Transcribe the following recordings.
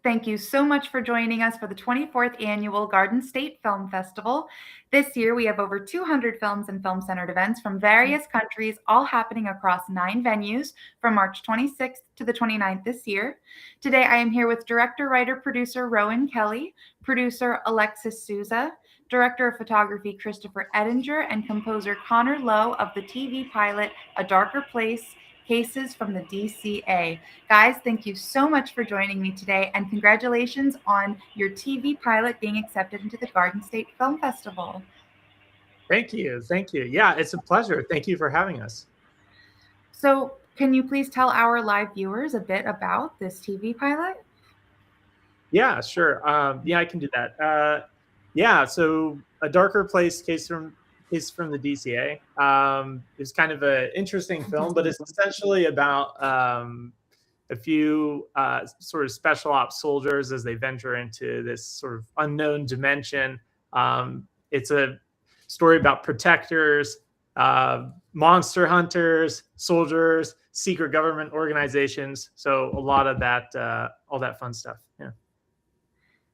Thank you so much for joining us for the 24th Annual Garden State Film Festival. This year, we have over 200 films and film-centered events from various countries, all happening across 9 venues from March 26th to the 29th this year. Today, I am here with director, writer, producer Rowan Kelly, producer Alexis Souza, director of photography Christopher Edinger, and composer Connor Lowe of the TV pilot A Darker Place, Cases from the DCA. Guys, thank you so much for joining me today, and congratulations on your TV pilot being accepted into the Garden State Film Festival. Thank you. Thank you. Yeah, it's a pleasure. Thank you for having us. So can you please tell our live viewers a bit about this TV pilot? Yeah, sure. Yeah, I can do that. Yeah, so A Darker Place, Case from the DCA. It's kind of an interesting film, but it's essentially about a few sort of special ops soldiers as they venture into this sort of unknown dimension. It's a story about protectors, monster hunters, soldiers, secret government organizations. So a lot of that, all that fun stuff. Yeah.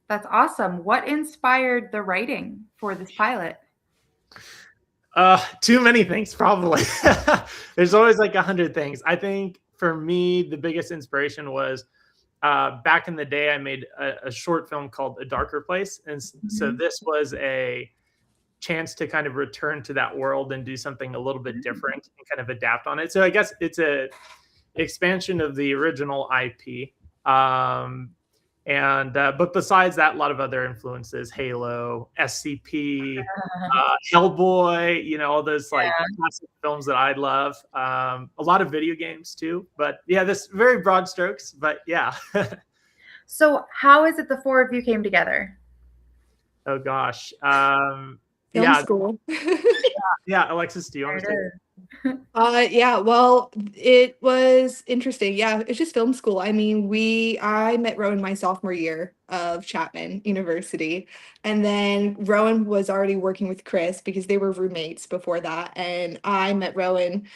That's awesome. What inspired the writing for this pilot? Too many things, probably. There's always like 100 things. I think for me, the biggest inspiration was back in the day, I made a short film called A Darker Place. And so this was a chance to kind of return to that world and do something a little bit different and kind of adapt on it. So I guess it's a expansion of the original IP. But besides that, a lot of other influences: Halo, SCP, Hellboy, you know, all those like classic films that I love. A lot of video games too. But yeah, this very broad strokes. But yeah. So how is it the four of you came together? Oh gosh. Film school. Yeah, Alexis, do you want to say? Yeah, well, it was interesting. Yeah, it's just film school. I mean, I met Rowan my sophomore year of Chapman University, and then Rowan was already working with Chris because they were roommates before that, and I met Rowan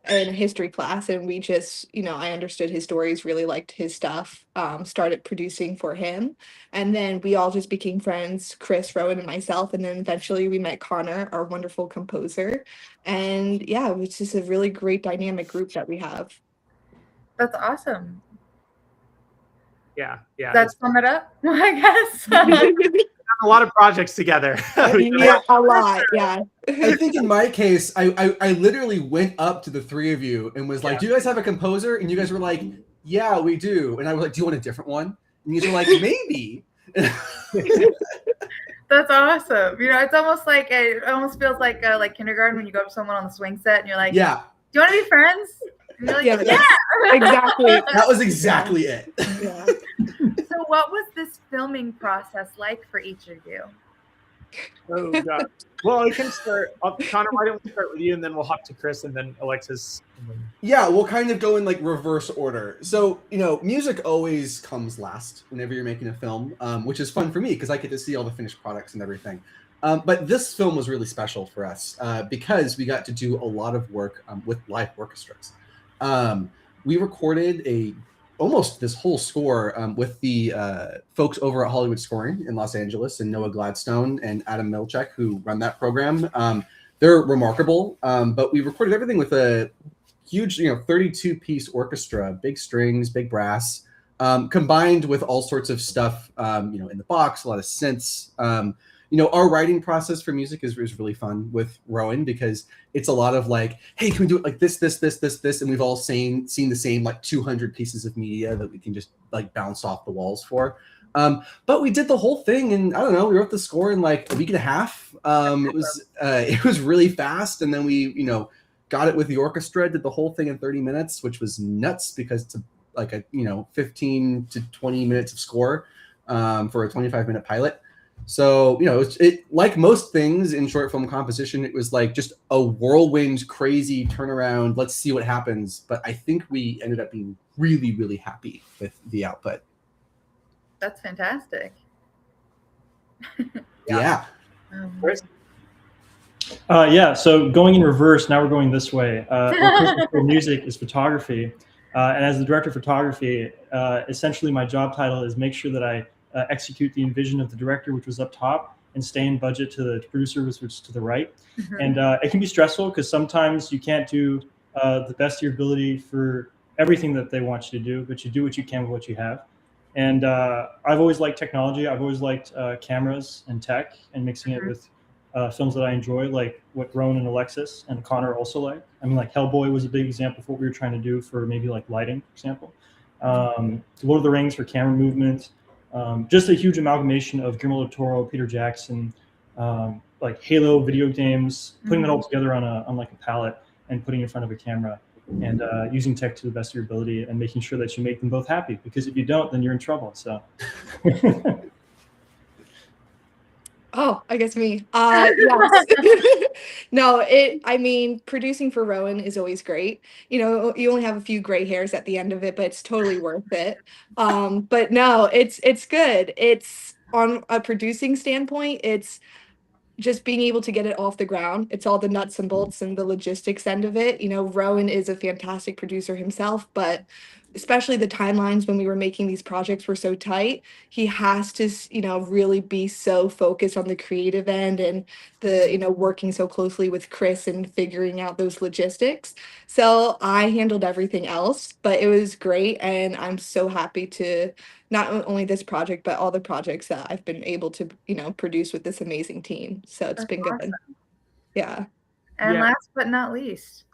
in a history class, and we just, you know, I understood his stories, really liked his stuff, started producing for him, and then we all just became friends, Chris, Rowan, and myself, and then eventually we met Connor, our wonderful composer, and yeah, it was just a really great dynamic group that we have. That's awesome. Yeah. That's sum it up, I guess. A lot of projects together. Yeah, a lot. Yeah. I think in my case, I literally went up to the three of you and was like, "Do you guys have a composer?" And you guys were like, "Yeah, we do." And I was like, "Do you want a different one?" And you guys were like, "Maybe." That's awesome. You know, it's almost like it almost feels like kindergarten when you go up to someone on the swing set and you're like, "Yeah, do you want to be friends?" And you're like, yeah. Exactly. That was exactly it. Yeah. So what was this filming process like for each of you? Oh God. Well, I can start. Connor, why don't we start with you, and then we'll hop to Chris, and then Alexis. Yeah, we'll kind of go in like reverse order. So, you know, music always comes last whenever you're making a film, which is fun for me because I get to see all the finished products and everything. But this film was really special for us because we got to do a lot of work with live orchestras. We recorded almost this whole score with the folks over at Hollywood Scoring in Los Angeles, and Noah Gladstone and Adam Milchek, who run that program. They're remarkable, but we recorded everything with a huge, 32-piece orchestra, big strings, big brass, combined with all sorts of stuff, in the box, a lot of synths. Our writing process for music is really fun with Rowan because it's a lot of like, hey, can we do it like this, and we've all seen the same like 200 pieces of media that we can just like bounce off the walls for. But we did the whole thing, and I don't know, we wrote the score in like a week and a half. It was really fast, and then we got it with the orchestra, did the whole thing in 30 minutes, which was nuts because it's like a 15 to 20 minutes of score for a 25-minute pilot. So, it like most things in short film composition, it was like just a whirlwind, crazy turnaround. Let's see what happens. But I think we ended up being really, really happy with the output. That's fantastic. Yeah. Yeah. So going in reverse, now we're going this way. For music is photography. And as the director of photography, essentially my job title is make sure that I execute the vision of the director, which was up top, and stay in budget to the producer, which was to the right. And it can be stressful because sometimes you can't do the best of your ability for everything that they want you to do, but you do what you can with what you have. And I've always liked technology. I've always liked cameras and tech and mixing it with films that I enjoy, like what Rowan and Alexis and Connor also like. I mean, like Hellboy was a big example of what we were trying to do for maybe like lighting, for example. Lord of the Rings for camera movement. Just a huge amalgamation of Guillermo del Toro, Peter Jackson, like Halo video games, putting it all together on like a palette and putting it in front of a camera and using tech to the best of your ability and making sure that you make them both happy, because if you don't, then you're in trouble. So. Oh, I guess me. Yes. No, I mean, producing for Rowan is always great. You know, you only have a few gray hairs at the end of it, but it's totally worth it. But no, it's good. It's on a producing standpoint, it's just being able to get it off the ground. It's all the nuts and bolts and the logistics end of it. You know, Rowan is a fantastic producer himself, but especially the timelines when we were making these projects were so tight. He has to, you know, really be so focused on the creative end and the, you know, working so closely with Chris and figuring out those logistics. So I handled everything else, but it was great. And I'm so happy to not only this project, but all the projects that I've been able to, you know, produce with this amazing team. So it's been good. Yeah. And last but not least.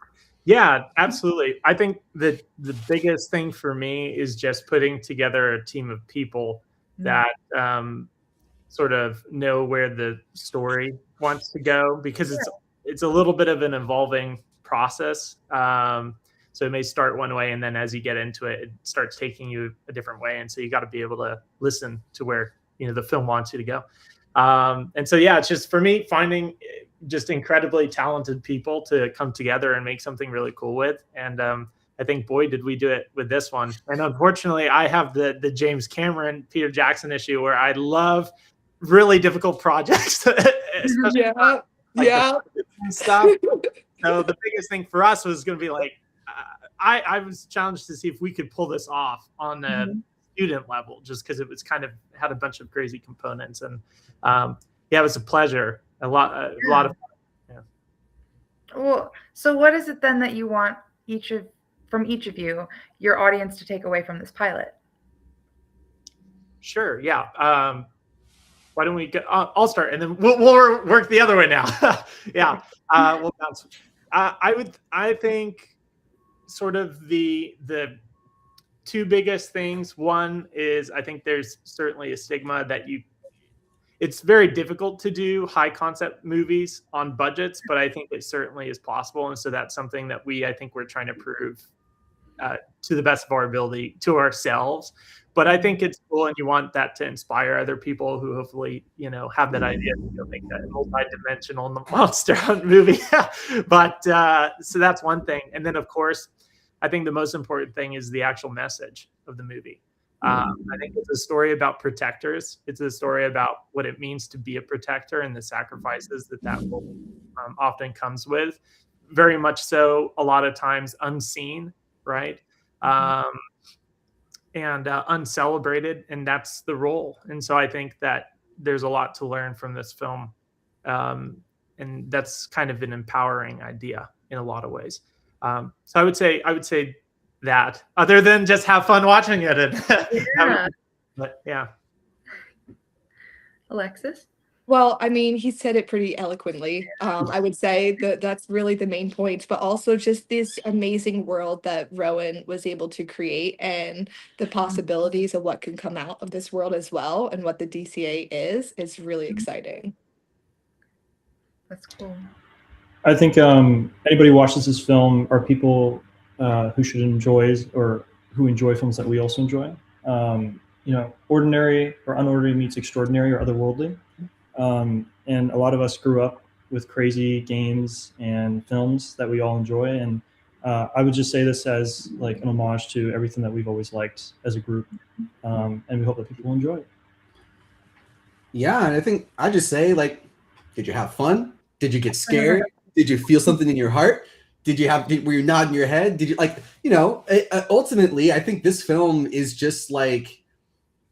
Yeah, absolutely. I think that the biggest thing for me is just putting together a team of people that sort of know where the story wants to go, because it's a little bit of an evolving process. So it may start one way, and then as you get into it, it starts taking you a different way. And so you got to be able to listen to where, you know, the film wants you to go. And so, yeah, it's just for me finding just incredibly talented people to come together and make something really cool with. And I think, boy, did we do it with this one. And unfortunately, I have the James Cameron, Peter Jackson issue where I love really difficult projects. Especially stuff. So the biggest thing for us was going to be like, I was challenged to see if we could pull this off on the student level, just because it was kind of had a bunch of crazy components. And yeah, it was a pleasure. A lot of fun. Yeah. Well, so what is it then that you want from each of you, your audience, to take away from this pilot? Sure. Yeah. Why don't we go? I'll start, and then we'll work the other way now. Yeah. We'll bounce. I think sort of the two biggest things. One is, I think there's certainly a stigma that it's very difficult to do high concept movies on budgets, but I think it certainly is possible. And so that's something that I think we're trying to prove to the best of our ability to ourselves. But I think it's cool, and you want that to inspire other people who hopefully, you know, have that idea to make that multi-dimensional monster hunt movie. But so that's one thing. And then, of course, I think the most important thing is the actual message of the movie. I think it's a story about protectors. It's a story about what it means to be a protector and the sacrifices that will often comes with. Very much so, a lot of times unseen, right? And uncelebrated, and that's the role. And so I think that there's a lot to learn from this film, and that's kind of an empowering idea in a lot of ways. So I would say that, other than just have fun watching it. And but yeah. Alexis? Well, I mean, he said it pretty eloquently. I would say that's really the main point, but also just this amazing world that Rowan was able to create and the possibilities of what can come out of this world as well, and what the DCA is really exciting. That's cool. I think anybody who watches this film are people who should enjoy, or who enjoy films that we also enjoy. You know, ordinary or unordinary meets extraordinary or otherworldly. And a lot of us grew up with crazy games and films that we all enjoy. And I would just say this as like an homage to everything that we've always liked as a group. And we hope that people will enjoy it. Yeah, and I think I just say, like, did you have fun? Did you get scared? Did you feel something in your heart? were you nodding your head? Did you like, you know, ultimately, I think this film is just like,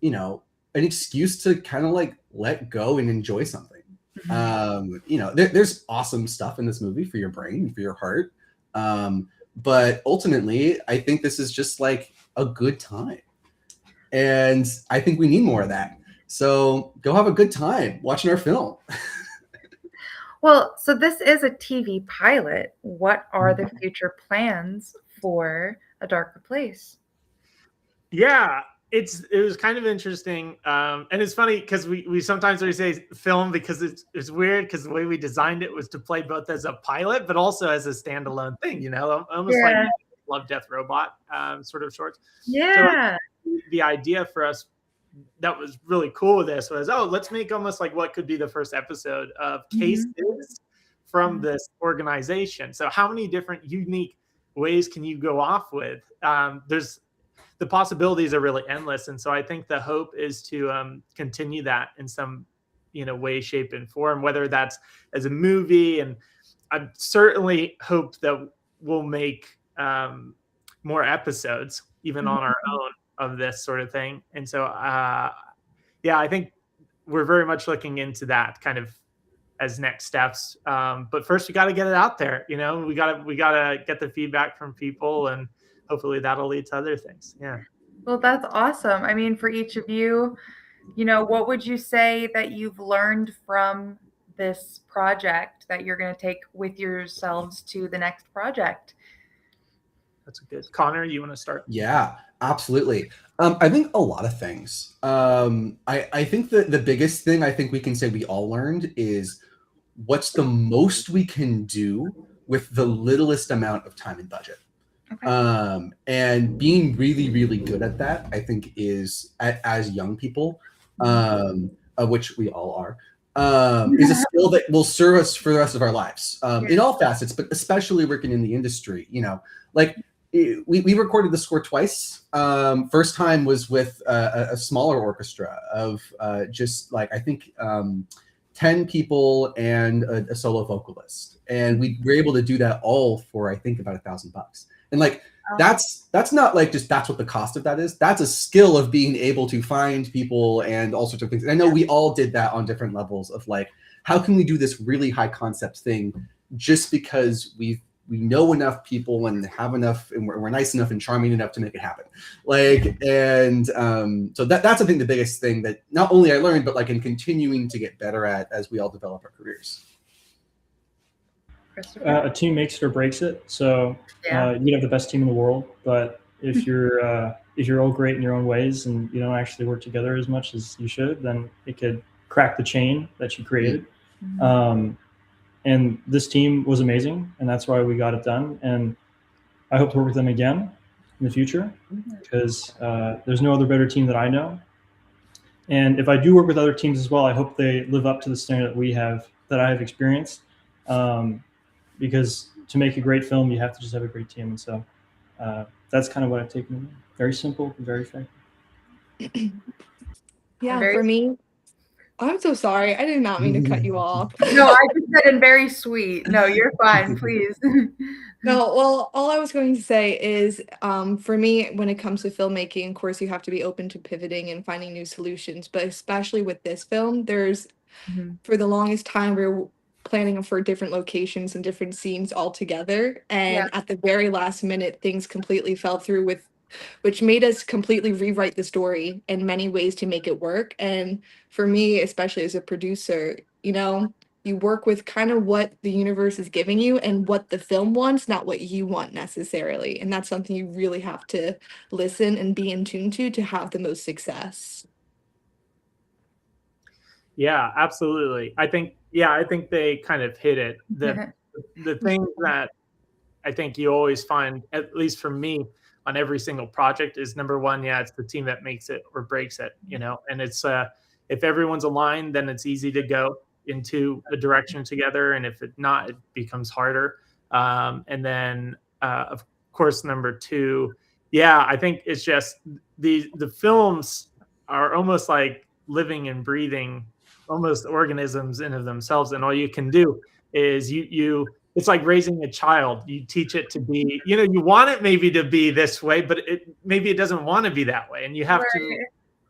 you know, an excuse to kind of like let go and enjoy something. You know, there's awesome stuff in this movie for your brain, for your heart. But ultimately, I think this is just like a good time. And I think we need more of that. So go have a good time watching our film. Well, so this is a TV pilot. What are the future plans for A Darker Place? Yeah, it was kind of interesting, and it's funny because we sometimes always say film because it's weird because the way we designed it was to play both as a pilot but also as a standalone thing. You know, almost like Love, Death, Robot sort of shorts. Yeah. So the idea for us that was really cool with this was, let's make almost like what could be the first episode of cases from this organization. So how many different unique ways can you go off with? The possibilities are really endless. And so I think the hope is to continue that in some, you know, way, shape, and form, whether that's as a movie. And I certainly hope that we'll make more episodes, even on our own, of this sort of thing. And so, yeah, I think we're very much looking into that kind of as next steps. But first we got to get it out there. You know, we got to get the feedback from people, and hopefully that'll lead to other things. Yeah. Well, that's awesome. I mean, for each of you, you know, what would you say that you've learned from this project that you're going to take with yourselves to the next project? That's a good. Connor, you want to start? Yeah, absolutely. I think a lot of things. I think that the biggest thing I think we can say we all learned is what's the most we can do with the littlest amount of time and budget. Okay. And being really, really good at that, I think, is as young people, which we all are, is a skill that will serve us for the rest of our lives, in all facets, but especially working in the industry. You know, like we recorded the score twice. First time was with a smaller orchestra of just like, I think, 10 people and a solo vocalist, and we were able to do that all for, I think, about $1,000. And like, that's not like just that's what the cost of that is. That's a skill of being able to find people and all sorts of things. And I know we all did that on different levels of like, how can we do this really high concept thing just because we know enough people and have enough, and we're nice enough and charming enough to make it happen. Like, and so that's I think the biggest thing that not only I learned, but like in continuing to get better at as we all develop our careers. A team makes it or breaks it. So you can have the best team in the world, but if you're all great in your own ways and you don't actually work together as much as you should, then it could crack the chain that you created. And this team was amazing, and that's why we got it done. And I hope to work with them again in the future, because there's no other better team that I know. And if I do work with other teams as well, I hope they live up to the standard that I have experienced. Because to make a great film, you have to just have a great team. And so that's kind of what I've taken away. Very simple, very effective. Yeah, for me, I'm so sorry. I did not mean to cut you off. No, I just said in very sweet. No, you're fine, please. No, well, all I was going to say is, for me, when it comes to filmmaking, of course, you have to be open to pivoting and finding new solutions. But especially with this film, there's, for the longest time, we're planning for different locations and different scenes altogether. And at the very last minute, things completely fell through which made us completely rewrite the story in many ways to make it work. And for me, especially as a producer, you know, you work with kind of what the universe is giving you and what the film wants, not what you want necessarily. And that's something you really have to listen and be in tune to have the most success. Yeah, absolutely. I think they kind of hit it. The thing that I think you always find, at least for me, on every single project is, number one, it's the team that makes it or breaks it, you know, and it's if everyone's aligned, then it's easy to go into a direction together. And if it's not, it becomes harder. And then of course, number two, I think it's just the films are almost like living and breathing almost organisms in of themselves, and all you can do is you it's like raising a child. You teach it to be, you want it maybe to be this way, but maybe it doesnn't want to be that way. And you have to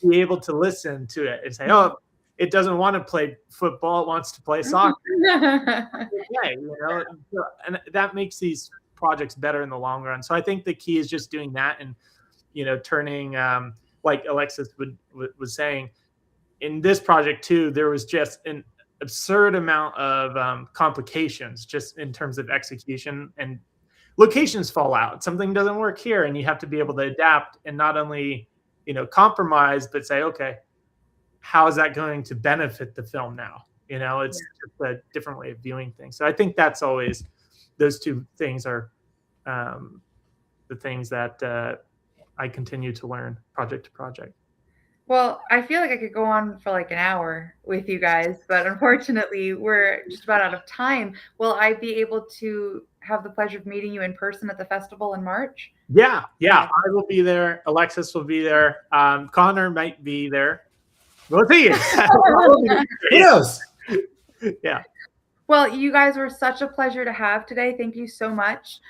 be able to listen to it and say, oh, it doesn't want to play football. It wants to play soccer. Okay, and that makes these projects better in the long run. So I think the key is just doing that and, turning, like Alexis was saying, in this project too, there was just an absurd amount of complications just in terms of execution, and locations fall out. Something doesn't work here, and you have to be able to adapt and not only, compromise, but say, okay, how is that going to benefit the film now? It's just a different way of viewing things. So I think that's always, those two things are the things that I continue to learn project to project. Well, I feel like I could go on for like an hour with you guys, but unfortunately, we're just about out of time. Will I be able to have the pleasure of meeting you in person at the festival in March? Yeah. I will be there. Alexis will be there. Connor might be there. We'll see. Who knows? Yeah. Well, you guys were such a pleasure to have today. Thank you so much.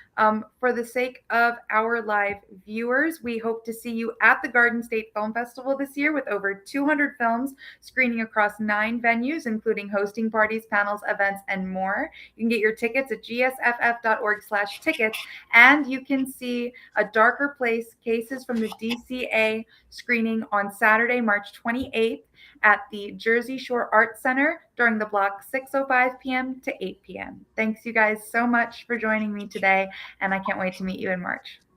For the sake of our live viewers, we hope to see you at the Garden State Film Festival this year with over 200 films screening across 9 venues, including hosting parties, panels, events, and more. You can get your tickets at gsff.org/tickets, and you can see A Darker Place, Cases from the DCA screening on Saturday, March 28th at the Jersey Shore Arts Center during the block 6:05 p.m. to 8 p.m. Thanks you guys so much for joining me today, and I can't wait to meet you in March.